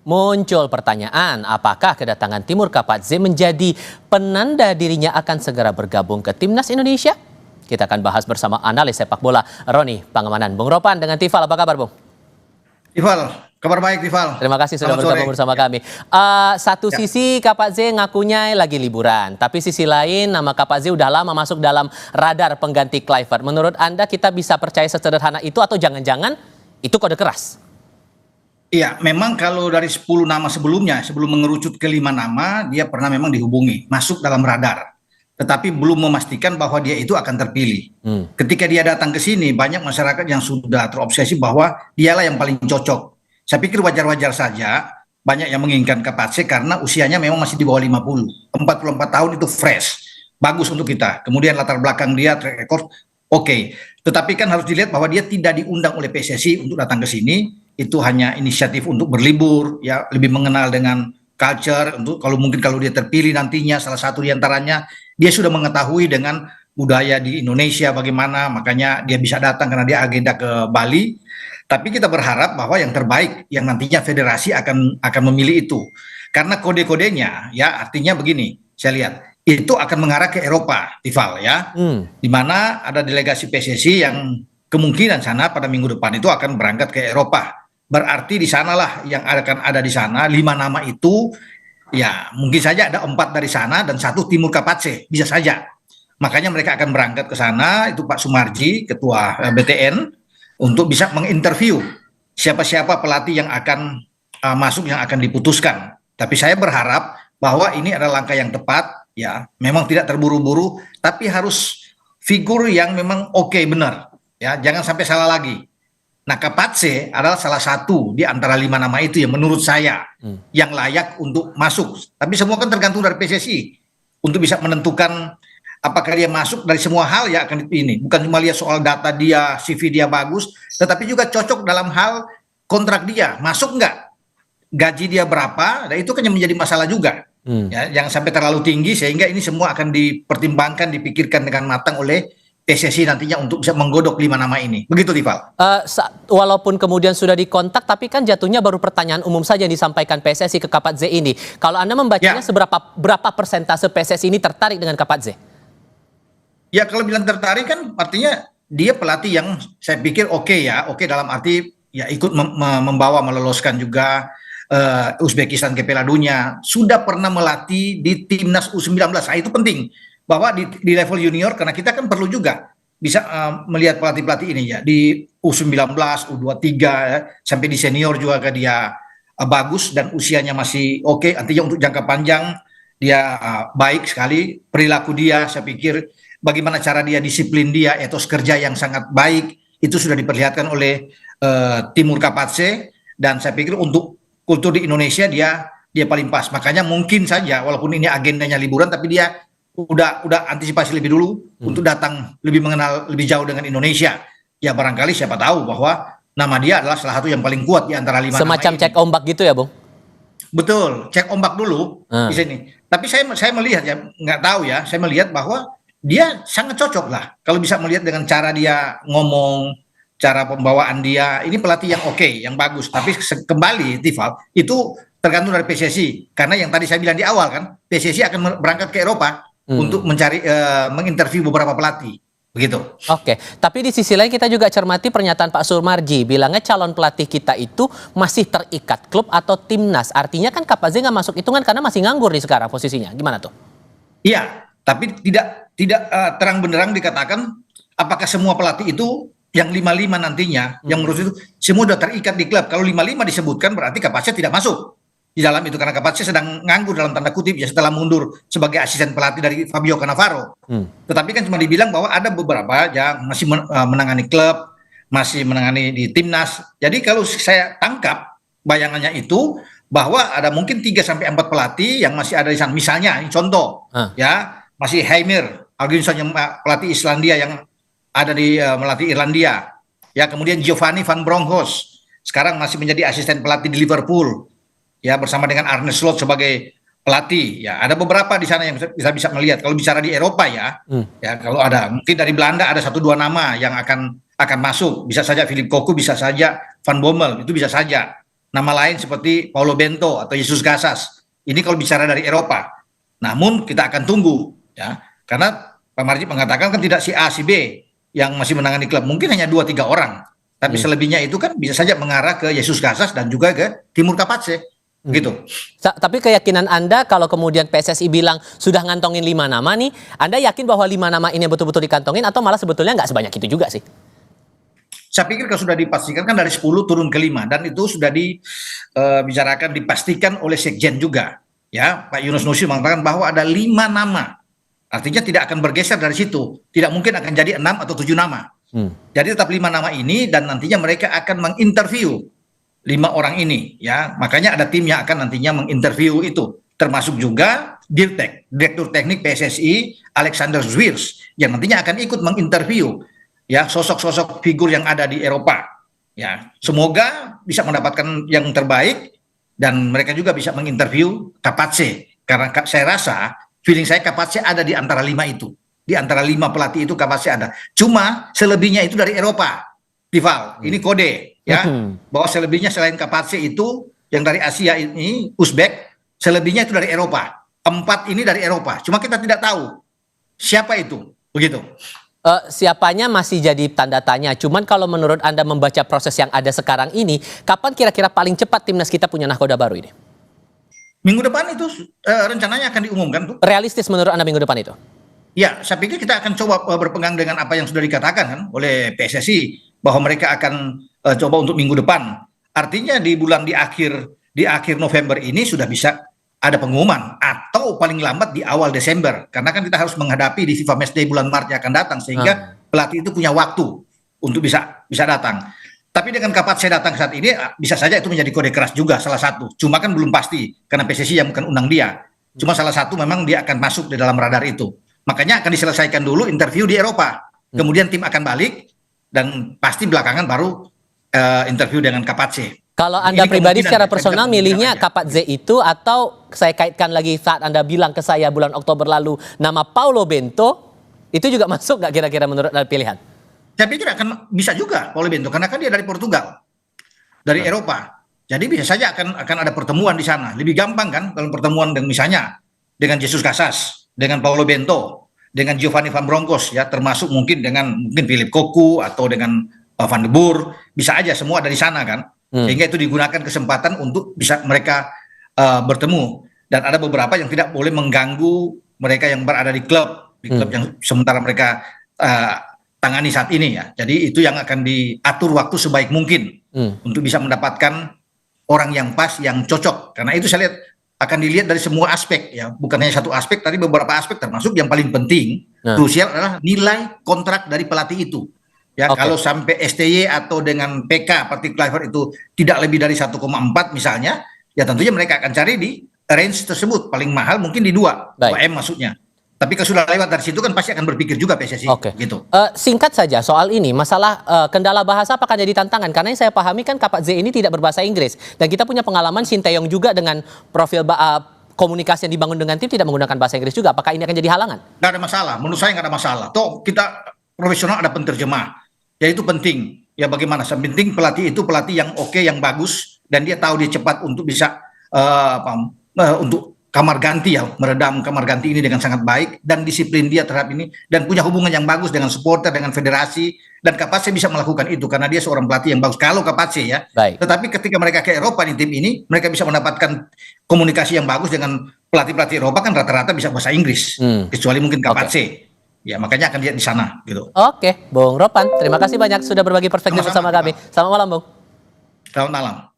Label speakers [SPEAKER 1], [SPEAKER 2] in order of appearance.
[SPEAKER 1] Muncul pertanyaan, apakah kedatangan Timur Kapadze menjadi penanda dirinya akan segera bergabung ke Timnas Indonesia? Kita akan bahas bersama analis sepak bola Roni Pangemanan. Bung Ropan dengan Tifal, apa kabar Bung?
[SPEAKER 2] Tifal, kabar baik Tifal.
[SPEAKER 1] Terima kasih sudah bergabung bersama kami. Satu sisi Kapadze ngakunya lagi liburan, tapi sisi lain nama Kapadze udah lama masuk dalam radar pengganti Kluivert. Menurut Anda kita bisa percaya sesederhana itu atau jangan-jangan itu kode keras?
[SPEAKER 2] Iya, memang kalau dari 10 nama sebelumnya, sebelum mengerucut ke 5 nama, dia pernah memang dihubungi, masuk dalam radar. Tetapi belum memastikan bahwa dia itu akan terpilih. Ketika dia datang ke sini, banyak masyarakat yang sudah terobsesi bahwa dialah yang paling cocok. Saya pikir wajar-wajar saja, banyak yang menginginkan Kapadze karena usianya memang masih di bawah 50. 44 tahun itu fresh, bagus untuk kita. Kemudian latar belakang dia, track record, oke. Tetapi kan harus dilihat bahwa dia tidak diundang oleh PSSI untuk datang ke sini. Itu hanya inisiatif untuk berlibur, ya lebih mengenal dengan culture. Untuk kalau dia terpilih nantinya, salah satu diantaranya dia sudah mengetahui dengan budaya di Indonesia bagaimana, makanya dia bisa datang karena dia agenda ke Bali. Tapi kita berharap bahwa yang terbaik yang nantinya federasi akan memilih itu, karena kode-kodenya ya artinya begini, saya lihat itu akan mengarah ke Eropa, Tifal ya, di mana ada delegasi PSSI yang kemungkinan sana pada minggu depan itu akan berangkat ke Eropa. Berarti di sanalah yang akan ada di sana 5 nama itu. Ya, mungkin saja ada 4 dari sana dan 1 Timur Kapadze, bisa saja. Makanya mereka akan berangkat ke sana, itu Pak Sumarji, Ketua BTN, untuk bisa menginterview siapa-siapa pelatih yang akan masuk, yang akan diputuskan. Tapi saya berharap bahwa ini adalah langkah yang tepat, ya, memang tidak terburu-buru, tapi harus figur yang memang oke, benar. Ya, jangan sampai salah lagi. Nah, Kapadze adalah salah satu di antara 5 nama itu yang menurut saya yang layak untuk masuk. Tapi semua kan tergantung dari PSSI untuk bisa menentukan apakah dia masuk dari semua hal ya akan ini. Bukan cuma lihat soal data dia, CV dia bagus, tetapi juga cocok dalam hal kontrak dia. Masuk nggak? Gaji dia berapa? Dan itu kan yang menjadi masalah juga. Ya, jangan sampai terlalu tinggi sehingga ini semua akan dipertimbangkan, dipikirkan dengan matang oleh PSSI nantinya untuk bisa menggodok 5 nama ini. Begitu, Tifal.
[SPEAKER 1] Walaupun kemudian sudah dikontak, tapi kan jatuhnya baru pertanyaan umum saja yang disampaikan PSSI ke Kapadze ini. Kalau Anda membacanya berapa persentase PSSI ini tertarik dengan Kapadze?
[SPEAKER 2] Ya, kalau bilang tertarik kan artinya dia pelatih yang saya pikir oke ya. Oke dalam arti ya ikut membawa meloloskan juga Uzbekistan ke Piala Dunia. Sudah pernah melatih di Timnas U19. Nah, itu penting. Bahwa di level junior, karena kita kan perlu juga bisa melihat pelatih-pelatih ini ya, di U19, U23, ya, sampai di senior juga dia bagus dan usianya masih oke, artinya untuk jangka panjang dia baik sekali, perilaku dia saya pikir, bagaimana cara dia, disiplin dia, etos kerja yang sangat baik, itu sudah diperlihatkan oleh Timur Kapadze, dan saya pikir untuk kultur di Indonesia dia paling pas, makanya mungkin saja walaupun ini agendanya liburan, tapi dia udah antisipasi lebih dulu untuk datang lebih mengenal lebih jauh dengan Indonesia. Ya barangkali siapa tahu bahwa nama dia adalah salah satu yang paling kuat di antara 5
[SPEAKER 1] semacam
[SPEAKER 2] nama ini.
[SPEAKER 1] Cek ombak gitu ya, Bung?
[SPEAKER 2] Betul, cek ombak dulu di sini. Tapi saya melihat ya, nggak tahu ya, saya melihat bahwa dia sangat cocok lah kalau bisa melihat dengan cara dia ngomong, cara pembawaan dia. Ini pelatih yang oke, yang bagus. Tapi kembali, Tifal, itu tergantung dari PSSI. Karena yang tadi saya bilang di awal kan, PSSI akan berangkat ke Eropa untuk mencari menginterview beberapa pelatih, begitu.
[SPEAKER 1] Oke, tapi di sisi lain kita juga cermati pernyataan Pak Sumarji, bilangnya calon pelatih kita itu masih terikat klub atau timnas. Artinya kan Kapadze nggak masuk hitungan karena masih nganggur nih sekarang posisinya. Gimana tuh?
[SPEAKER 2] Iya, tapi tidak terang benderang dikatakan apakah semua pelatih itu yang 55 nantinya, yang menurut itu semua sudah terikat di klub. Kalau 55 disebutkan berarti Kapadze tidak masuk di dalam itu, karena Kapadze sedang nganggur dalam tanda kutip ya setelah mundur sebagai asisten pelatih dari Fabio Cannavaro. Tetapi kan cuma dibilang bahwa ada beberapa yang masih menangani klub, masih menangani di timnas. Jadi kalau saya tangkap bayangannya itu bahwa ada mungkin 3-4 pelatih yang masih ada di sana. Misalnya ini contoh ya, masih Heimir Algunsson yang pelatih Islandia yang ada di melatih Irlandia. Ya, kemudian Giovanni van Bronckhorst sekarang masih menjadi asisten pelatih di Liverpool. Ya, bersama dengan Arne Slot sebagai pelatih. Ya, ada beberapa di sana yang bisa melihat. Kalau bicara di Eropa ya, ya kalau ada mungkin dari Belanda ada 1-2 nama yang akan masuk. Bisa saja Philip Cocu, bisa saja Van Bommel, itu bisa saja. nama lain seperti Paulo Bento atau Jesus Casas. Ini kalau bicara dari Eropa. Namun kita akan tunggu ya, karena Pak Marji mengatakan kan tidak si A si B yang masih menangani klub, mungkin hanya 2-3 orang. Tapi selebihnya itu kan bisa saja mengarah ke Jesus Casas dan juga ke Timur Kapatse. Gitu.
[SPEAKER 1] Tapi keyakinan Anda kalau kemudian PSSI bilang sudah ngantongin 5 nama nih, Anda yakin bahwa 5 nama ini betul-betul dikantongin atau malah sebetulnya nggak sebanyak itu juga sih?
[SPEAKER 2] Saya pikir kalau sudah dipastikan kan dari 10 turun ke 5 dan itu sudah dibicarakan dipastikan oleh Sekjen juga. Ya, Pak Yunus Nusi mengatakan bahwa ada 5 nama. Artinya tidak akan bergeser dari situ. Tidak mungkin akan jadi 6 atau 7 nama. Jadi tetap 5 nama ini dan nantinya mereka akan menginterview 5 orang ini, ya. Makanya ada tim yang akan nantinya menginterview itu, termasuk juga Dirtek, Direktur Teknik PSSI Alexander Zwiers yang nantinya akan ikut menginterview ya sosok-sosok figur yang ada di Eropa. Ya, semoga bisa mendapatkan yang terbaik dan mereka juga bisa menginterview Kapatse karena saya rasa feeling saya Kapatse ada di antara 5 itu. Di antara 5 pelatih itu Kapatse ada. Cuma selebihnya itu dari Eropa. Rival, ini kode ya, bahwa selebihnya selain Kapatse itu yang dari Asia ini Uzbek, selebihnya itu dari Eropa. 4 ini dari Eropa. Cuma kita tidak tahu siapa itu, begitu.
[SPEAKER 1] Siapanya masih jadi tanda tanya. Cuman kalau menurut Anda membaca proses yang ada sekarang ini, kapan kira-kira paling cepat timnas kita punya nahkoda baru ini?
[SPEAKER 2] Minggu depan itu rencananya akan diumumkan tuh.
[SPEAKER 1] Realistis menurut Anda minggu depan itu?
[SPEAKER 2] Ya, saya pikir kita akan coba berpegang dengan apa yang sudah dikatakan kan oleh PSSI bahwa mereka akan coba untuk minggu depan. Artinya di akhir November ini sudah bisa ada pengumuman atau paling lambat di awal Desember karena kan kita harus menghadapi di FIFA Matchday bulan Maret yang akan datang sehingga pelatih itu punya waktu untuk bisa datang. Tapi dengan Kapatse datang saat ini bisa saja itu menjadi kode keras juga salah satu. Cuma kan belum pasti karena PSSI yang bukan undang dia. Cuma salah satu memang dia akan masuk di dalam radar itu. Makanya akan diselesaikan dulu interview di Eropa. Kemudian tim akan balik dan pasti belakangan baru interview dengan Kapatse.
[SPEAKER 1] Kalau Anda pribadi secara personal milihnya Kapatse itu atau saya kaitkan lagi saat Anda bilang ke saya bulan Oktober lalu nama Paulo Bento itu juga masuk nggak kira-kira menurut Anda pilihan?
[SPEAKER 2] Saya pikir akan bisa juga Paulo Bento karena kan dia dari Portugal, dari Eropa. Jadi bisa saja akan ada pertemuan di sana. Lebih gampang kan kalau pertemuan dengan misalnya dengan Jesus Casas, dengan Paulo Bento, dengan Giovanni Van Bronckhorst ya, termasuk mungkin Philip Cocu atau dengan Van de Boer, bisa aja semua dari sana kan. Sehingga itu digunakan kesempatan untuk bisa mereka bertemu dan ada beberapa yang tidak boleh mengganggu mereka yang berada di klub yang sementara mereka tangani saat ini ya. Jadi itu yang akan diatur waktu sebaik mungkin untuk bisa mendapatkan orang yang pas, yang cocok. Karena itu saya lihat akan dilihat dari semua aspek ya, bukan hanya satu aspek, tadi beberapa aspek termasuk yang paling penting, krusial adalah nilai kontrak dari pelatih itu. Ya, kalau sampai STY atau dengan PK Patrick Kluivert itu tidak lebih dari 1,4 misalnya, ya tentunya mereka akan cari di range tersebut, paling mahal mungkin di 2 M maksudnya. Tapi kalau sudah lewat dari situ kan pasti akan berpikir juga PSSI. Gitu.
[SPEAKER 1] Singkat saja soal ini, masalah kendala bahasa apakah jadi tantangan? Karena yang saya pahami kan Kapatse ini tidak berbahasa Inggris. Dan kita punya pengalaman Sinteyong juga dengan profil komunikasi yang dibangun dengan tim tidak menggunakan bahasa Inggris juga. Apakah ini akan jadi halangan?
[SPEAKER 2] Nggak ada masalah, menurut saya nggak ada masalah. Toh kita profesional ada penterjemah. Ya itu penting. Ya bagaimana? Yang penting pelatih itu pelatih yang oke, yang bagus. Dan dia tahu dia cepat untuk bisa untuk kamar ganti ya, meredam kamar ganti ini dengan sangat baik dan disiplin dia terhadap ini dan punya hubungan yang bagus dengan supporter, dengan federasi dan Kapatse bisa melakukan itu karena dia seorang pelatih yang bagus. Kalau Kapatse ya, tetapi ketika mereka ke Eropa di tim ini, mereka bisa mendapatkan komunikasi yang bagus dengan pelatih-pelatih Eropa kan rata-rata bisa bahasa Inggris, kecuali mungkin Kapatse. Ya makanya akan lihat di sana gitu.
[SPEAKER 1] Oke, Bung Ropan, terima kasih banyak sudah berbagi perspektif bersama kami. Selamat malam, Bung.
[SPEAKER 2] Selamat malam.